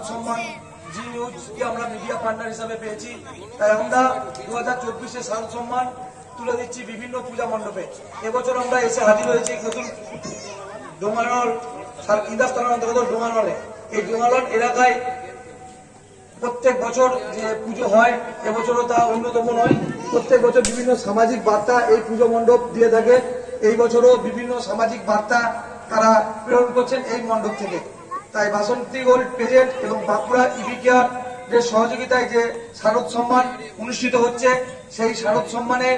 সম্মান জি নিউজকে আমরা মিডিয়া পার্টনার হিসাবে পেয়েছি। তাই আমরা 2024-এ শারদ সম্মান তুলে দিচ্ছি বিভিন্ন পূজা মণ্ডপে। এবছর আমরা এসে হাজির হয়েছি নতুন ডোমারল ইন্দাস থানার অন্তর্গত ডোমারলে। এই ডোমারল এলাকায় প্রত্যেক বছর যে পুজো হয় এবছরও তা অন্যতম নয়। প্রত্যেক বছর বিভিন্ন সামাজিক বার্তা এই পুজো মণ্ডপ দিয়ে থাকে। এই বছরও বিভিন্ন সামাজিক বার্তা তারা প্রেরণ করছেন এই মণ্ডপ থেকে। তাই বাসন্তী গোল্ড প্রেজেন্ট এবং বাঁকুড়া ইভি কেয়ার এর সহযোগিতায় যে শারদ সম্মান অনুষ্ঠিত হচ্ছে, সেই শারদ সম্মানে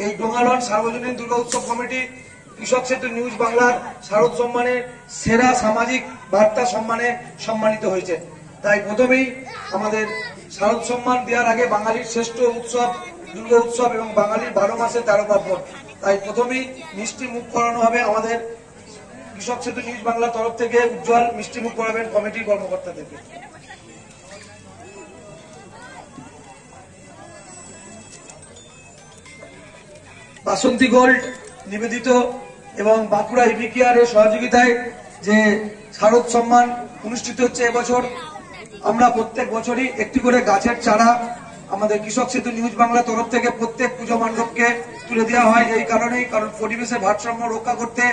এই ডোঙ্গালন সার্বজনীন দুর্গা উৎসব কমিটি কৃষক সেতু নিউজ বাংলার শারদ সম্মানে সেরা সামাজিক বার্তা সম্মানে সম্মানিত হয়েছে। তাই প্রথমেই আমাদের শারদ সম্মান দেওয়ার আগে বাঙালির শ্রেষ্ঠ উৎসব দুর্গা উৎসব এবং বাঙালির 12 মাসে 13 পার্বণ, তাই প্রথমেই মিষ্টি মুখ করানো হবে। আমাদের কৃষক সেতু নিউজ বাংলার তরফ থেকে উজ্জ্বল মিষ্টি মুখ করাবেন কমিটির কর্মকর্তাদেরকে। বাসন্তী গোল্ড নিবেদিত এবং বাঁকুড়া ইভি কেয়ারের সহযোগিতায় যে শারদ সম্মান অনুষ্ঠিত হচ্ছে এবছর, আমরা প্রত্যেক বছরই একটি করে গাছের চারা আমাদের কৃষক সেতু নিউজ বাংলা তরফ থেকে প্রত্যেক পুজো মণ্ডপকে তুলে দেওয়া হয়। এই কারণেই, কারণ পরিবেশের ভারসাম্য রক্ষা করতে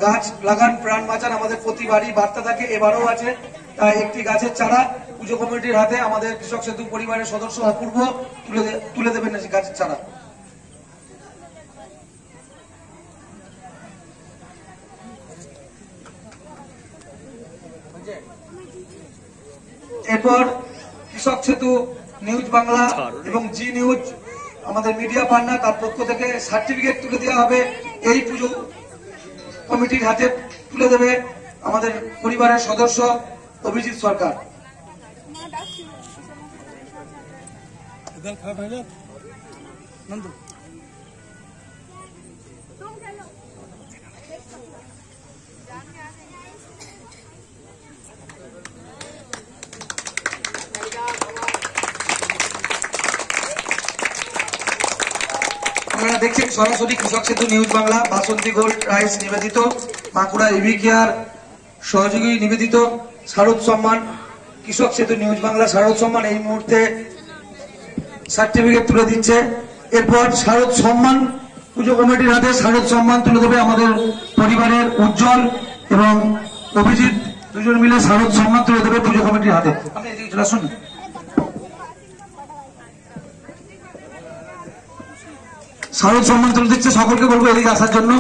গাছ লাগান প্রাণ বাঁচান আমাদের প্রতিবারই বার্তা থাকে, এবারও আছে। তাই একটি গাছের চারা পুজো কমিটির হাতে আমাদের কৃষক সেতু পরিবারের সদস্য অপূর্ব তুলে দেবেন গাছের চারা। এরপর কৃষক সেতু নিউজ বাংলা এবং জি নিউজ আমাদের মিডিয়া পার্টনার, তার পক্ষ থেকে সার্টিফিকেট তুলে দেওয়া হবে। এই পুজো কমিটির হাতে তুলে দেবে আমাদের পরিবারের সদস্য অভিজিৎ সরকার। আপনারা দেখছেন সরাসরি কৃষক সেতু নিউজ বাংলা বাসন্তী গোল্ড রাইস নিবেদিত বাঁকুড়া ইভি কেয়ার সহযোগী নিবেদিত শারদ সম্মান কৃষক সেতু নিউজ বাংলা শারদ সম্মান এই মুহূর্তে সার্টিফিকেট তুলে দিচ্ছে। এরপর শারদ সম্মান পুজো কমিটির হাতে শারদ সম্মান তুলে দেবে আমাদের পরিবারের উজ্জ্বল এবং অভিজিৎ, দুজন মিলে শারদ সম্মান তুলে দেবে পুজো কমিটির হাতে। আপনি এদিকে চলে আসুন। শারদ সম্মান তুলে দিচ্ছে, সকলকে বলবো এদিকে আসার জন্য।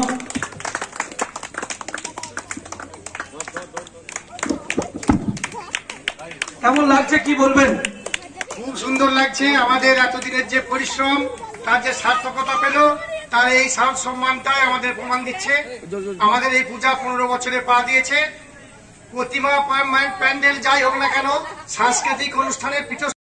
কেমন লাগছে কি বলবেন? খুব সুন্দর লাগছে। আমাদের এতদিনের যে পরিশ্রম তার যে সার্থকতা পেল, তার এই শারদ সম্মানটাই আমাদের প্রমাণ দিচ্ছে। আমাদের এই পূজা 15 বছরে পা দিয়েছে। প্রতিমা প্যান্ডেল যাই হোক না কেন, সাংস্কৃতিক অনুষ্ঠানের পিঠ